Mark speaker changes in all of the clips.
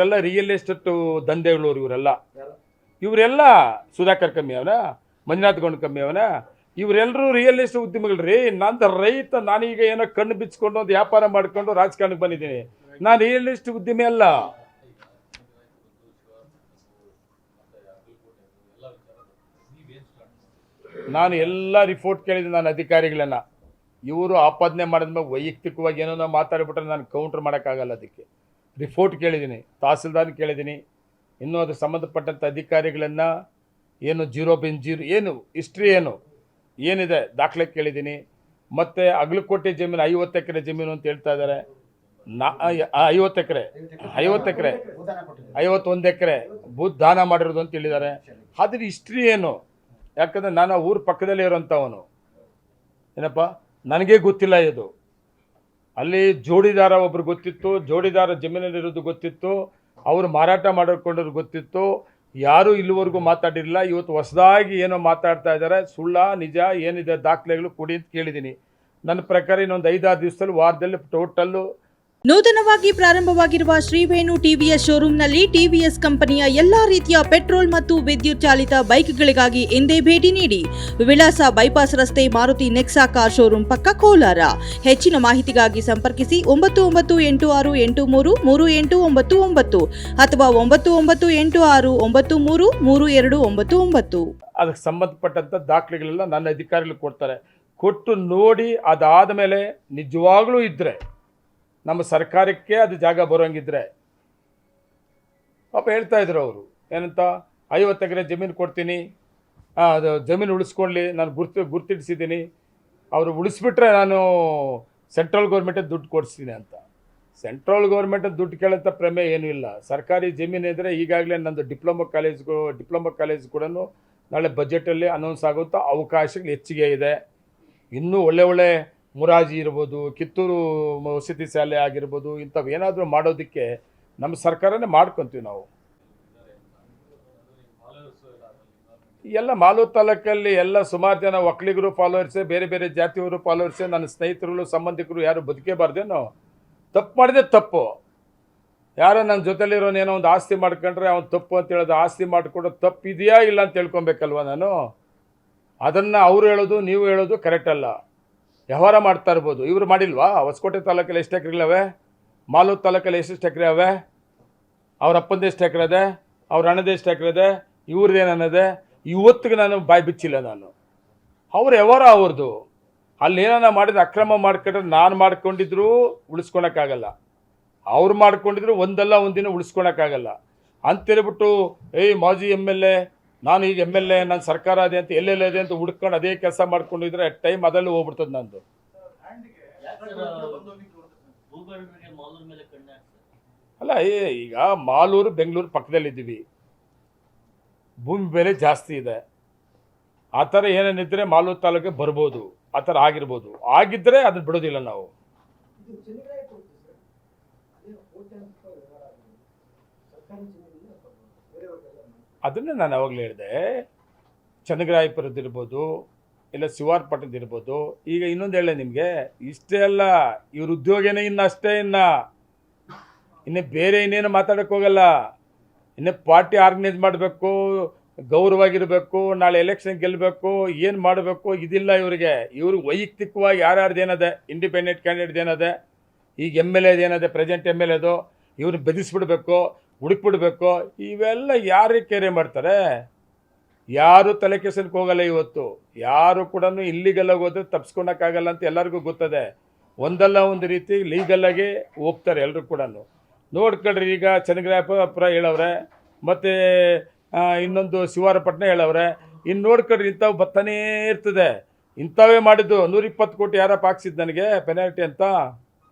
Speaker 1: ಎಲ್ಲ real estate ದಂಧೆಗಳವರು ಇವರೆಲ್ಲ ಸುಧಾಕರ್ ಕಮ್ಮಿ ಅವನ, ಮಂಜುನಾಥ್ ಗೌಡ ಕಮ್ಮಿ ಅವನ, ಇವರೆಲ್ಲರೂ ರಿಯಲ್ ಎಸ್ಟೇಟ್ ಉದ್ಯಮಿಗಳ್ರಿ. ನಂದು ರೈತ, ನಾನೀಗ ಏನೋ ಕಣ್ಣು ಬಿಚ್ಕೊಂಡು ಒಂದು ವ್ಯಾಪಾರ ಮಾಡ್ಕೊಂಡು ರಾಜಕಾರಣಕ್ಕೆ ಬಂದಿದ್ದೀನಿ. ನಾನು ರಿಯಲ್ ಎಸ್ಟೇಟ್ ಉದ್ಯಮಿ ಅಲ್ಲ. ನಾನು ಎಲ್ಲ ರಿಪೋರ್ಟ್ ಕೇಳಿದ್ದೀನಿ ನಾನು ಅಧಿಕಾರಿಗಳನ್ನ. ಇವರು ಆಪಾದನೆ ಮಾಡಿದ್ಮೇಲೆ ವೈಯಕ್ತಿಕವಾಗಿ ಏನೋ ನಾವು ಮಾತಾಡಿಬಿಟ್ರೆ ನಾನು ಕೌಂಟರ್ ಮಾಡೋಕ್ಕಾಗಲ್ಲ. ಅದಕ್ಕೆ ರಿಪೋರ್ಟ್ ಕೇಳಿದ್ದೀನಿ, ತಹಸೀಲ್ದಾರ್ ಕೇಳಿದ್ದೀನಿ, ಇನ್ನೂ ಅದಕ್ಕೆ ಸಂಬಂಧಪಟ್ಟಂಥ ಅಧಿಕಾರಿಗಳನ್ನು ಏನು ಜೀರೋ ಏನು ಹಿಸ್ಟ್ರಿ ಏನಿದೆ ದಾಖಲೆ ಕೇಳಿದ್ದೀನಿ. ಮತ್ತು ಅಗಲಕೋಟೆ ಜಮೀನು 50 ಎಕರೆ ಜಮೀನು ಅಂತ ಹೇಳ್ತಾ ಇದ್ದಾರೆ. 51 ಎಕರೆ ಬೂತ್ ದಾನ ಮಾಡಿರೋದು ಅಂತ ಹೇಳಿದ್ದಾರೆ. ಅದ್ರ ಹಿಸ್ಟ್ರಿ ಏನು? ಯಾಕಂದರೆ ನಾನು ಊರ ಪಕ್ಕದಲ್ಲೇ ಇರೋಂಥವನು. ಏನಪ್ಪ, ನನಗೇ ಗೊತ್ತಿಲ್ಲ ಇದು. ಅಲ್ಲಿ ಜೋಡಿದಾರ ಒಬ್ರು ಗೊತ್ತಿತ್ತು, ಜೋಡಿದಾರ ಜಮೀನಲ್ಲಿರೋದು ಗೊತ್ತಿತ್ತು, ಅವರು ಮಾರಾಟ ಮಾಡಿಕೊಂಡಿರೋದು ಗೊತ್ತಿತ್ತು. ಯಾರೂ ಇಲ್ಲಿವರೆಗೂ ಮಾತಾಡಿರಲಿಲ್ಲ. ಇವತ್ತು ಹೊಸದಾಗಿ ಏನೋ ಮಾತಾಡ್ತಾ ಇದ್ದಾರೆ. ಸುಳ್ಳ ನಿಜ ಏನಿದೆ ದಾಖಲೆಗಳು ಕೊಡಿ ಅಂತ ಕೇಳಿದ್ದೀನಿ. ನನ್ನ ಪ್ರಕಾರ ಇನ್ನೊಂದು 5-6 ದಿವಸದಲ್ಲಿ, ವಾರದಲ್ಲಿ ಟೋಟಲ್ಲು.
Speaker 2: ನೂತನವಾಗಿ ಪ್ರಾರಂಭವಾಗಿರುವ ಶ್ರೀವೇಣು ಟಿವಿಎಸ್ ಶೋರೂಮ್ನಲ್ಲಿ ಟಿವಿಎಸ್ ಕಂಪನಿಯ ಎಲ್ಲಾ ರೀತಿಯ ಪೆಟ್ರೋಲ್ ಮತ್ತು ವಿದ್ಯುತ್ ಚಾಲಿತ ಬೈಕ್ಗಳಿಗಾಗಿ ಎಂದೇ ಭೇಟಿ ನೀಡಿ. ವಿಳಾಸ ಬೈಪಾಸ್ ರಸ್ತೆ, ಮಾರುತಿ ನೆಕ್ಸಾ ಕಾರ್ ಶೋರೂಮ್ ಪಕ್ಕ, ಕೋಲಾರ. ಹೆಚ್ಚಿನ ಮಾಹಿತಿಗಾಗಿ ಸಂಪರ್ಕಿಸಿ 9986833899 ಅಥವಾ 9986933299.
Speaker 1: ಅದಕ್ಕೆ ಸಂಬಂಧಪಟ್ಟಂಥ ದಾಖಲೆಗಳೆಲ್ಲ ನನ್ನ ಅಧಿಕಾರಿಗಳು ಕೊಡ್ತಾರೆ. ಕೊಟ್ಟು ನೋಡಿ ಅದಾದ ಮೇಲೆ ನಿಜವಾಗ್ಲೂ ಇದ್ದರೆ, ನಮ್ಮ ಸರ್ಕಾರಕ್ಕೆ ಅದು ಜಾಗ ಬರೋಂಗಿದ್ರೆ, ಪಾಪ ಹೇಳ್ತಾ ಇದ್ರು ಅವರು ಏನಂತ 50 ಎಕರೆ ಜಮೀನು ಕೊಡ್ತೀನಿ, ಅದು ಜಮೀನು ಉಳಿಸ್ಕೊಳ್ಳಿ, ನಾನು ಗುರ್ತಿಡಿಸಿದ್ದೀನಿ, ಅವರು ಉಳಿಸ್ಬಿಟ್ರೆ ನಾನು ಸೆಂಟ್ರಲ್ ಗೌರ್ಮೆಂಟಿಗೆ ದುಡ್ಡು ಕೊಡಿಸ್ತೀನಿ ಅಂತ. ಸೆಂಟ್ರಲ್ ಗೌರ್ಮೆಂಟ್ ದುಡ್ಡು ಕೇಳೋಂಥ ಪ್ರಮೇಯ ಏನೂ ಇಲ್ಲ. ಸರ್ಕಾರಿ ಜಮೀನು ಇದ್ದರೆ ಈಗಾಗಲೇ ನಂದು ಡಿಪ್ಲೊಮಾ ಕಾಲೇಜ್ ಕೂಡ ನಾಳೆ ಬಜೆಟಲ್ಲಿ ಅನೌನ್ಸ್ ಆಗುವಂಥ ಅವಕಾಶಗಳು ಹೆಚ್ಚಿಗೆ ಇದೆ. ಇನ್ನೂ ಒಳ್ಳೆ ಮುರಾಜಿ ಇರ್ಬೋದು, ಕಿತ್ತೂರು ವಸತಿ ಶಾಲೆ ಆಗಿರ್ಬೋದು, ಇಂಥವು ಏನಾದರೂ ಮಾಡೋದಕ್ಕೆ ನಮ್ಮ ಸರ್ಕಾರನೇ ಮಾಡ್ಕೊತೀವಿ ನಾವು. ಎಲ್ಲ ಮಾಲೂರು ತಾಲೂಕಲ್ಲಿ ಎಲ್ಲ ಸುಮಾರು ಜನ ಒಕ್ಕಲಿಗರು ಫಾಲೋವರ್ಸೇ, ಬೇರೆ ಬೇರೆ ಜಾತಿಯವರು ಫಾಲೋವರ್ಸೇ. ನನ್ನ ಸ್ನೇಹಿತರು ಸಂಬಂಧಿಕರು ಯಾರು ಬದುಕೇಬಾರ್ದೇನೋ. ತಪ್ಪು ಮಾಡಿದೆ ತಪ್ಪು. ಯಾರೋ ನನ್ನ ಜೊತೆಲಿರೋನೇನೋ ಒಂದು ಆಸ್ತಿ ಮಾಡ್ಕೊಂಡ್ರೆ ಅವ್ನು ತಪ್ಪು ಅಂತ ಹೇಳೋದು. ಆಸ್ತಿ ಮಾಡಿಕೊಡೋದು ತಪ್ಪಿದೆಯಾ ಇಲ್ಲ ಅಂತ ತಿಳ್ಕೊಬೇಕಲ್ವ ನಾನು. ಅದನ್ನು ಅವರು ಹೇಳೋದು ನೀವು ಹೇಳೋದು ಕರೆಕ್ಟ್ ಅಲ್ಲ. ವ್ಯವಹಾರ ಮಾಡ್ತಾ ಇರ್ಬೋದು, ಇವರು ಮಾಡಿಲ್ವಾ? ಹೊಸಕೋಟೆ ತಾಲೂಕಲ್ಲಿ ಎಷ್ಟು ಎಕರೆಗಳಿವೆ? ಮಾಲೂರು ತಾಲೂಕಲ್ಲಿ ಎಷ್ಟು ಎಕರೆ ಅವೆ? ಅವ್ರ ಅಪ್ಪಂದು ಎಷ್ಟು ಎಕರೆ ಇದೆ? ಅವ್ರ ಅಣ್ಣದ ಎಷ್ಟು ಎಕರೆ ಇದೆ? ಇವ್ರದ್ದೇನನ್ನದೆ ಇವತ್ತಿಗೆ ನಾನು ಬಾಯಿ ಬಿಚ್ಚಿಲ್ಲ ನಾನು. ಅವ್ರ ವ್ಯವಹಾರ ಅವ್ರದ್ದು. ಅಲ್ಲಿ ಏನಾನ ಮಾಡಿದ್ರೆ ಅಕ್ರಮ ಮಾಡ್ಕೊಂಡ್ರೆ ನಾನು ಮಾಡ್ಕೊಂಡಿದ್ರು ಉಳಿಸ್ಕೊಳಕ್ಕಾಗಲ್ಲ, ಅವ್ರು ಮಾಡ್ಕೊಂಡಿದ್ರು ಒಂದಲ್ಲ ಒಂದಿನ ಉಳಿಸ್ಕೊಳಕ್ಕಾಗಲ್ಲ ಅಂತೇಳ್ಬಿಟ್ಟು ಮಾಜಿ MLA, ನಾನು ಈಗ MLA, ನನ್ನ ಸರ್ಕಾರ ಅದೇ ಅಂತ ಎಲ್ಲೆಲ್ಲಿದೆ ಅಂತ ಹುಡ್ಕೊಂಡು ಅದೇ ಕೆಲಸ ಮಾಡ್ಕೊಂಡಿದ್ರೆ ಟೈಮ್ ಅದರಲ್ಲಿ ಹೋಗ್ಬಿಡ್ತದೆ ನಂದು. ಅಲ್ಲ, ಈಗ ಮಾಲೂರು ಬೆಂಗಳೂರು ಪಕ್ಕದಲ್ಲಿದ್ದೀವಿ, ಭೂಮಿ ಬೆಲೆ ಜಾಸ್ತಿ ಇದೆ. ಆ ಥರ ಏನೇನಿದ್ರೆ ಮಾಲೂರು ತಾಲೂಕಿಗೆ ಬರ್ಬೋದು, ಆ ಥರ ಆಗಿರ್ಬೋದು. ಆಗಿದ್ದರೆ ಅದನ್ನು ಬಿಡೋದಿಲ್ಲ ನಾವು. ಅದನ್ನೇ ನಾನು ಯಾವಾಗಲೂ ಹೇಳಿದೆ. ಚನ್ನಗಿರಾಯಪುರದ್ದಿರ್ಬೋದು, ಇಲ್ಲ ಶಿವಾರ್ ಪಟ್ಟಣದಿರ್ಬೋದು. ಈಗ ಇನ್ನೊಂದು ಹೇಳೆ ನಿಮಗೆ, ಇಷ್ಟೇ ಅಲ್ಲ, ಇವ್ರ ಉದ್ಯೋಗನೇ ಇನ್ನು ಬೇರೆ ಇನ್ನೇನು ಮಾತಾಡೋಕ್ಕೆ ಹೋಗಲ್ಲ. ಇನ್ನು ಪಾರ್ಟಿ ಆರ್ಗನೈಸ್ ಮಾಡಬೇಕು, ಗೌರವಾಗಿರಬೇಕು, ನಾಳೆ ಎಲೆಕ್ಷನ್ ಗೆಲ್ಲಬೇಕು, ಏನು ಮಾಡಬೇಕು ಇದಿಲ್ಲ ಇವ್ರಿಗೆ. ಇವ್ರಿಗೆ ವೈಯಕ್ತಿಕವಾಗಿ ಯಾರ್ಯಾರ್ದೇನದೆ, ಇಂಡಿಪೆಂಡೆಂಟ್ ಕ್ಯಾಂಡಿಡೇಟ್ ಏನಿದೆ, ಈಗ MLA ಏನಿದೆ, ಪ್ರೆಸೆಂಟ್ MLAದು, ಇವ್ರನ್ನ ಬೆದಿಸ್ಬಿಡ್ಬೇಕು, ಹುಡುಕ್ಬಿಡ್ಬೇಕು. ಇವೆಲ್ಲ ಯಾರು ಕೇರೆ ಮಾಡ್ತಾರೆ? ಯಾರು ತಲೆ ಕೆಸಕ್ಕೆ ಹೋಗಲ್ಲ. ಇವತ್ತು ಯಾರು ಕೂಡ ಇಲ್ಲಿಗಲ್ಲಾಗಿ ಹೋದ್ರೆ ತಪ್ಪಿಸ್ಕೊಳಕ್ಕಾಗಲ್ಲ ಅಂತ ಎಲ್ಲರಿಗೂ ಗೊತ್ತದೆ. ಒಂದಲ್ಲ ಒಂದು ರೀತಿ ಲೀಗಲ್ಲಾಗಿ ಹೋಗ್ತಾರೆ ಎಲ್ಲರೂ ಕೂಡ. ನೋಡ್ಕೊಳ್ರಿ, ಈಗ ಚನ್ನಗಿರಾಯಪುರ ಹೇಳವ್ರೆ, ಮತ್ತು ಇನ್ನೊಂದು ಶಿವಾರಪಟ್ಟಣ ಹೇಳವ್ರೆ. ಇನ್ನು ನೋಡ್ಕೊಳ್ರಿ, ಇಂಥವು ಬತ್ತನೇ ಇರ್ತದೆ. ಇಂಥವೇ ಮಾಡಿದ್ದು 120 ಕೋಟಿ ಯಾರಪ್ಪ ಹಾಕ್ಸಿದ್ದು ನನಗೆ ಪೆನಾಲ್ಟಿ ಅಂತ.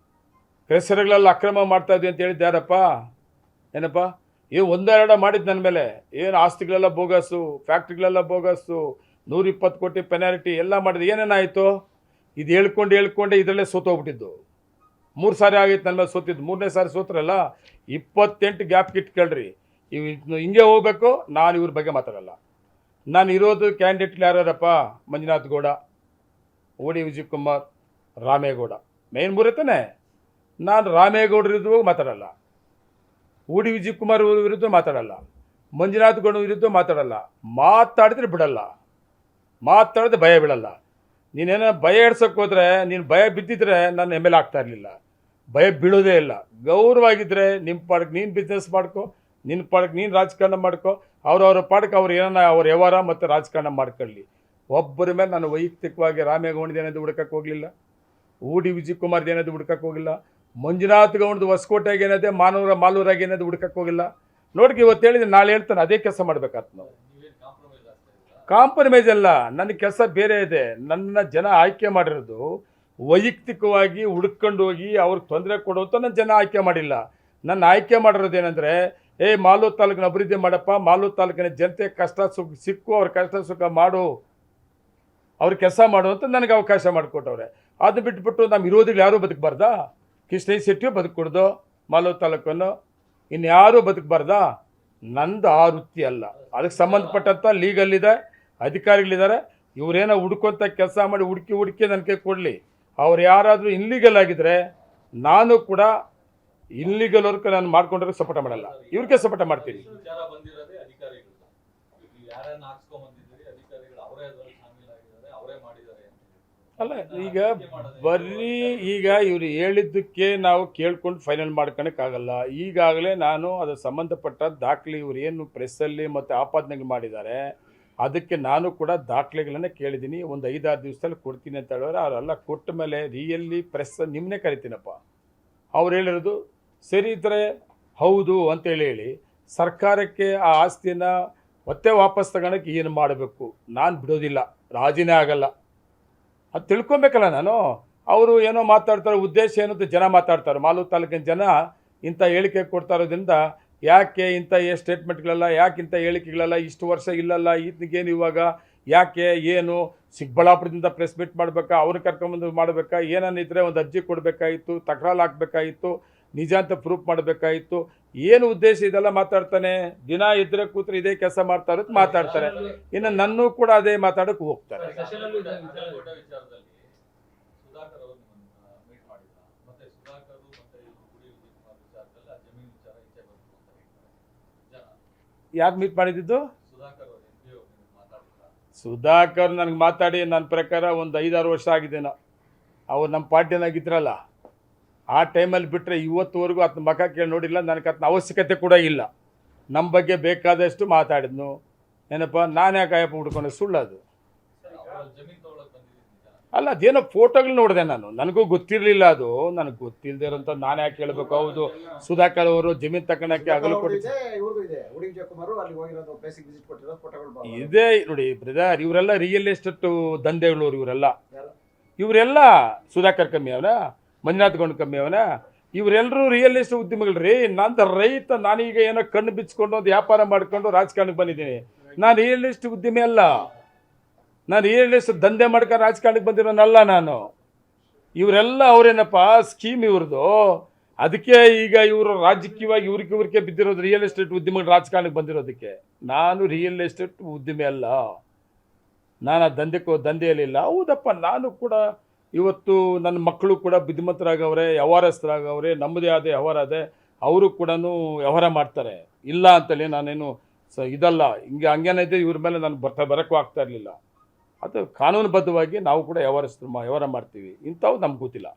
Speaker 1: ಹೆಸರುಗಳೆಲ್ಲ ಅಕ್ರಮ ಮಾಡ್ತಾಯಿದ್ವಿ ಅಂತ ಹೇಳಿದ್ದು ಯಾರಪ್ಪ? ಏನಪ್ಪ ಒಂದೆರಡು ಮಾಡಿದ್ದು ನನ್ನ ಮೇಲೆ. ಏನು ಆಸ್ತಿಗಳೆಲ್ಲ ಬೋಗಸ್ಸು, ಫ್ಯಾಕ್ಟ್ರಿಗಳೆಲ್ಲ ಬೋಗಸ್ಸು, 120 ಕೋಟಿ ಪೆನಾಲ್ಟಿ ಎಲ್ಲ ಮಾಡಿದ್ದು. ಏನೇನಾಯಿತು? ಇದು ಹೇಳ್ಕೊಂಡು ಇದರಲ್ಲೇ ಸೋತೋಗ್ಬಿಟ್ಟಿದ್ದು. 3 ಸಾರಿ ಆಗಿತ್ತು ನನ್ನ ಮೇಲೆ ಸೋತಿದ್ದು. 3ನೇ ಸಾರಿ ಸೋತ್ರಲ್ಲ, 28 ಗ್ಯಾಪ್ ಇಟ್ಕೊಳ್ರಿ. ಇವು ಹಿಂಗೆ ಹೋಗ್ಬೇಕು. ನಾನು ಇವ್ರ ಬಗ್ಗೆ ಮಾತಾಡಲ್ಲ. ನಾನು ಇರೋದು ಕ್ಯಾಂಡಿಡೇಟ್ ಯಾರ್ಯಾರಪ್ಪ? ಮಂಜುನಾಥ್ ಗೌಡ, ಓಡಿ ವಿಜಯ್ ಕುಮಾರ್, ರಾಮೇಗೌಡ, ಮೇನ್ 3 ತಾನೆ. ನಾನು ರಾಮೇಗೌಡರಿದ್ದು ಮಾತಾಡಲ್ಲ. ಊಡಿ ವಿಜಯ್ ಕುಮಾರ್ ವಿರುದ್ಧ ಮಾತಾಡಲ್ಲ, ಮಂಜುನಾಥ್ ಗೌಡ ವಿರುದ್ಧ ಮಾತಾಡಲ್ಲ. ಮಾತಾಡಿದ್ರೆ ಬಿಡಲ್ಲ, ಮಾತಾಡಿದ್ರೆ ಭಯ ಬೀಳಲ್ಲ. ನೀನೇನೋ ಭಯ ಎಡ್ಸೋಕ್ಕೆ ಹೋದರೆ, ನೀನು ಭಯ ಬಿದ್ದಿದ್ರೆ ನಾನು MLA ಆಗ್ತಾ ಇರಲಿಲ್ಲ. ಭಯ ಬೀಳೋದೇ ಇಲ್ಲ. ಗೌರವಾಗಿದ್ದರೆ ನಿಮ್ಮ ಪಾಡಕ್ಕೆ ನೀನು ಬಿಸ್ನೆಸ್ ಮಾಡ್ಕೊ, ನಿನ್ನ ಪಾಡಕ್ಕೆ ನೀನು ರಾಜಕಾರಣ ಮಾಡ್ಕೊ, ಅವ್ರವ್ರ ಪಾಡಕ್ಕೆ ಅವ್ರು ಏನನ್ನ ಅವ್ರ ವ್ಯವಹಾರ ಮತ್ತು ರಾಜಕಾರಣ ಮಾಡ್ಕೊಳ್ಳಿ. ಒಬ್ಬರ ಮೇಲೆ ನಾನು ವೈಯಕ್ತಿಕವಾಗಿ ರಾಮೇಗೌಡದೇನದು ಹುಡ್ಕಕ್ಕೆ ಹೋಗಲಿಲ್ಲ, ಊಡಿ ವಿಜಯ್ ಕುಮಾರ್ದು ಏನಾದ್ರು ಹುಡ್ಕಕ್ಕೆ ಹೋಗಿಲ್ಲ, ಮಂಜುನಾಥ್ ಗೌಡದು ಹೊಸಕೋಟೆಗೆ ಏನಿದೆ, ಮಾಲೂರಾಗಿ ಏನಾದ್ರು ಹುಡ್ಕಕ್ಕೆ ಹೋಗಿಲ್ಲ. ನೋಡ್ರಿ, ಇವತ್ತು ಹೇಳಿದ್ರೆ ನಾಳೆ ಹೇಳ್ತಾನೆ ಅದೇ ಕೆಲಸ ಮಾಡ್ಬೇಕಾಗ್ತ. ನಾವು ಕಾಂಪ್ರಮೈಸ್ ಅಲ್ಲ, ನನ್ನ ಕೆಲಸ ಬೇರೆ ಇದೆ. ನನ್ನ ಜನ ಆಯ್ಕೆ ಮಾಡಿರೋದು ವೈಯಕ್ತಿಕವಾಗಿ ಹುಡ್ಕೊಂಡು ಹೋಗಿ ಅವ್ರಿಗೆ ತೊಂದರೆ ಕೊಡುವಂಥ ನನ್ನ ಜನ ಆಯ್ಕೆ ಮಾಡಿಲ್ಲ. ನನ್ನ ಆಯ್ಕೆ ಮಾಡಿರೋದೇನೆಂದರೆ, ಮಾಲೂರು ತಾಲೂಕಿನ ಅಭಿವೃದ್ಧಿ ಮಾಡಪ್ಪ, ಮಾಲೂರು ತಾಲೂಕಿನ ಜನತೆ ಕಷ್ಟ ಸುಖ ಸಿಕ್ಕು, ಅವ್ರ ಕಷ್ಟ ಸುಖ ಮಾಡು, ಅವ್ರ ಕೆಲಸ ಮಾಡು ಅಂತ ನನಗೆ ಅವಕಾಶ ಮಾಡಿಕೊಟ್ಟವ್ರೆ. ಅದು ಬಿಟ್ಬಿಟ್ಟು ನಮ್ಮ ವಿರೋಧಿಗಳು ಯಾರೂ ಬದುಕಬಾರ್ದಾ? ಕೃಷ್ಣ ಶೆಟ್ಟಿಯೂ ಬದುಕೂಡ್ದು, ಮಾಲೂರು ತಾಲೂಕನ್ನು ಇನ್ಯಾರೂ ಬದುಕಬಾರ್ದಾ? ನಂದು ಆ ವೃತ್ತಿ ಅಲ್ಲ. ಅದಕ್ಕೆ ಸಂಬಂಧಪಟ್ಟಂಥ ಲೀಗಲ್ಲಿದೆ, ಅಧಿಕಾರಿಗಳಿದ್ದಾರೆ. ಇವರೇನೋ ಹುಡ್ಕೊಂತ ಕೆಲಸ ಮಾಡಿ ಹುಡುಕಿ ನನ್ನ ಕೈ ಕೊಡಲಿ. ಅವ್ರು ಯಾರಾದರೂ ಇನ್ಲೀಗಲ್ ಆಗಿದ್ದರೆ ನಾನು ಕೂಡ ಇನ್ಲೀಗಲ್ ವರ್ಕ್ ನಾನು ಮಾಡ್ಕೊಂಡ್ರೆ ಸಪೋರ್ಟ್ ಮಾಡಲ್ಲ, ಇವ್ರಿಗೆ ಸಪೋರ್ಟ್ ಮಾಡ್ತೀನಿ. ಅಲ್ಲ, ಈಗ ಬರೀ ಈಗ ಇವರು ಹೇಳಿದ್ದಕ್ಕೆ ನಾವು ಕೇಳ್ಕೊಂಡು ಫೈನಲ್ ಮಾಡ್ಕೊಳಕ್ಕಾಗಲ್ಲ. ಈಗಾಗಲೇ ನಾನು ಅದರ ಸಂಬಂಧಪಟ್ಟ ದಾಖಲೆ, ಇವರು ಏನು ಪ್ರೆಸ್ಸಲ್ಲಿ ಮತ್ತು ಆಪಾದನೆಗಳು ಮಾಡಿದ್ದಾರೆ ಅದಕ್ಕೆ ನಾನು ಕೂಡ ದಾಖಲೆಗಳನ್ನು ಕೇಳಿದ್ದೀನಿ. ಒಂದು 5-6 ದಿವಸದಲ್ಲಿ ಕೊಡ್ತೀನಿ ಅಂತ ಹೇಳಿದ್ರೆ, ಅವರೆಲ್ಲ ಕೊಟ್ಟ ಮೇಲೆ ರಿಯಲಿ ಪ್ರೆಸ್ ನಿಮ್ಮನ್ನೇ ಕರಿತೀನಪ್ಪ. ಅವ್ರು ಹೇಳಿರೋದು ಸರಿ ಇದ್ದರೆ ಹೌದು ಅಂತೇಳಿ ಸರ್ಕಾರಕ್ಕೆ ಆ ಆಸ್ತಿಯನ್ನು ಮತ್ತೆ ವಾಪಸ್ ತಗೊಳಕ್ಕೆ ಏನು ಮಾಡಬೇಕು, ನಾನು ಬಿಡೋದಿಲ್ಲ, ರಾಜಿನೇ ಆಗಲ್ಲ. ಅದು ತಿಳ್ಕೊಬೇಕಲ್ಲ ನಾನು. ಅವರು ಏನೋ ಮಾತಾಡ್ತಾರೆ, ಉದ್ದೇಶ ಏನಂತ ಜನ ಮಾತಾಡ್ತಾರೆ. ಮಾಲೂರು ತಾಲೂಕಿನ ಜನ ಇಂಥ ಹೇಳಿಕೆ ಕೊಡ್ತಾ ಇರೋದ್ರಿಂದ ಯಾಕೆ ಇಂಥ ಸ್ಟೇಟ್ಮೆಂಟ್ಗಳೆಲ್ಲ, ಯಾಕೆ ಇಂಥ ಹೇಳಿಕೆಗಳೆಲ್ಲ ಇಷ್ಟು ವರ್ಷ ಇಲ್ಲಲ್ಲ, ಈತನಿಗೇನು ಇವಾಗ ಯಾಕೆ ಏನು ಚಿಕ್ಕಬಳ್ಳಾಪುರದಿಂದ ಪ್ರೆಸ್ ಮೀಟ್ ಮಾಡಬೇಕಾ, ಅವ್ರನ್ನ ಕರ್ಕೊಂಬಂದು ಮಾಡಬೇಕಾ, ಏನನ್ನಿದ್ರೆ ಒಂದು ಅರ್ಜಿ ಕೊಡಬೇಕಾಗಿತ್ತು, ತಕರಾರು ಹಾಕಬೇಕಾಗಿತ್ತು, ನಿಜ ಅಂತ ಪ್ರೂಫ್ ಮಾಡಬೇಕಾಗಿತ್ತು. ಏನು ಉದ್ದೇಶ ಇದೆಲ್ಲ ಮಾತಾಡ್ತಾನೆ. ದಿನ ಇದ್ರೆ ಕೂತ್ರೆ ಇದೇ ಕೆಲಸ ಮಾಡ್ತಾ ಇರೋದು ಮಾತಾಡ್ತಾರೆ. ಇನ್ನು ನನ್ನೂ ಕೂಡ ಅದೇ ಮಾತಾಡೋಕೆ ಹೋಗ್ತಾರೆ. ಯಾಕೆ ಮೀಟ್ ಮಾಡಿದ್ದು? ಸುಧಾಕರ್ ನನಗೆ ಮಾತಾಡಿ ನನ್ನ ಪ್ರಕಾರ ಒಂದು 5-6 ವರ್ಷ ಆಗಿದ್ದೇನೋ. ಅವ್ರು ನಮ್ಮ ಪಾರ್ಟಿನಾಗಿದ್ರಲ್ಲ ಆ ಟೈಮಲ್ಲಿ ಬಿಟ್ಟರೆ ಇವತ್ತುವರೆಗೂ ಅದನ್ನ ಮಖ ಕೇಳಿ ನೋಡಿಲ್ಲ. ನನಗೆ ಅದನ್ನ ಅವಶ್ಯಕತೆ ಕೂಡ ಇಲ್ಲ. ನಮ್ಮ ಬಗ್ಗೆ ಬೇಕಾದಷ್ಟು ಮಾತಾಡಿದ್ನು. ಏನಪ್ಪ ನಾನು ಯಾಕೆ ಅಯ್ಯಪ್ಪ ಹುಡ್ಕೊಂಡೆ? ಸುಳ್ಳದು ಅಲ್ಲ, ಅದೇನೋ ಫೋಟೋಗಳು ನೋಡಿದೆ ನಾನು, ನನಗೂ ಗೊತ್ತಿರಲಿಲ್ಲ. ಅದು ನನಗೆ ಗೊತ್ತಿಲ್ಲದೆ ಇರೋಂಥ ನಾನು ಯಾಕೆ ಹೇಳಬೇಕು? ಹೌದು, ಸುಧಾಕರ್ ಅವರು ಜಮೀನು ತಗೊಳಕ್ಕೆ ಆಗಲು ಕೊಟ್ಟಿದ್ದೆ ಇದೆ ನೋಡಿ ಬ್ರದರ್. ಇವರೆಲ್ಲ ರಿಯಲ್ ಎಸ್ಟೇಟ್ ದಂಧೆಗಳವರು. ಇವರೆಲ್ಲ ಸುಧಾಕರ್ ಕಮ್ಮಿ ಅವನ, ಮಂಜುನಾಥ್ ಗೌಡ ಕಮ್ಮಿ ಅವನ, ಇವರೆಲ್ಲರೂ ರಿಯಲ್ ಎಸ್ಟೇಟ್ ಉದ್ಯಮಿಗಳು ರೀ. ನಾನು ರೈತ, ನಾನೀಗ ಏನೋ ಕಣ್ಣು ಬಿಚ್ಕೊಂಡು ಒಂದು ವ್ಯಾಪಾರ ಮಾಡ್ಕೊಂಡು ರಾಜಕಾರಣಕ್ಕೆ ಬಂದಿದ್ದೀನಿ. ನಾನು ರಿಯಲ್ ಎಸ್ಟೇಟ್ ಉದ್ಯಮಿ ಅಲ್ಲ, ನಾನು ರಿಯಲ್ ಎಸ್ಟೇಟ್ ದಂಧೆ ಮಾಡ್ಕೊಂಡು ರಾಜಕಾರಣಕ್ಕೆ ಬಂದಿರೋನಲ್ಲ ನಾನು. ಇವರೆಲ್ಲ ಅವರೇನಪ್ಪ ಸ್ಕೀಮ್ ಇವ್ರದ್ದು. ಅದಕ್ಕೆ ಈಗ ಇವರು ರಾಜಕೀಯವಾಗಿ ಇವ್ರಿಗೆ ಬಿದ್ದಿರೋದು ರಿಯಲ್ ಎಸ್ಟೇಟ್ ಉದ್ಯಮಿಗಳು ರಾಜಕಾರಣಕ್ಕೆ ಬಂದಿರೋದಕ್ಕೆ. ನಾನು ರಿಯಲ್ ಎಸ್ಟೇಟ್ ಉದ್ಯಮಿ ಅಲ್ಲ, ನಾನು ಆ ದಂಧೆಯಲ್ಲಿಲ್ಲ. ಹೌದಪ್ಪ, ನಾನು ಕೂಡ ಇವತ್ತು ನನ್ನ ಮಕ್ಕಳು ಕೂಡ ಬುದ್ಧಿಮಂತರಾಗವ್ರೆ, ವ್ಯವಹಾರಸ್ಥರಾಗವ್ರೆ, ನಮ್ಮದೇ ಆದ ವ್ಯವಹಾರ ಅದೇ, ಅವರು ಕೂಡ ವ್ಯವಹಾರ ಮಾಡ್ತಾರೆ. ಇಲ್ಲ ಅಂತಲೇ ನಾನೇನು ಇದಲ್ಲ, ಹಂಗೇನಿದೆ ಇವ್ರ ಮೇಲೆ ನಾನು ಬರೋಕ್ಕೂ ಆಗ್ತಾ ಇರಲಿಲ್ಲ. ಅದು ಕಾನೂನುಬದ್ಧವಾಗಿ ನಾವು ಕೂಡ ವ್ಯವಹಾರ ಮಾಡ್ತೀವಿ. ಇಂಥವು ನಮ್ಗೆ ಗೊತ್ತಿಲ್ಲ.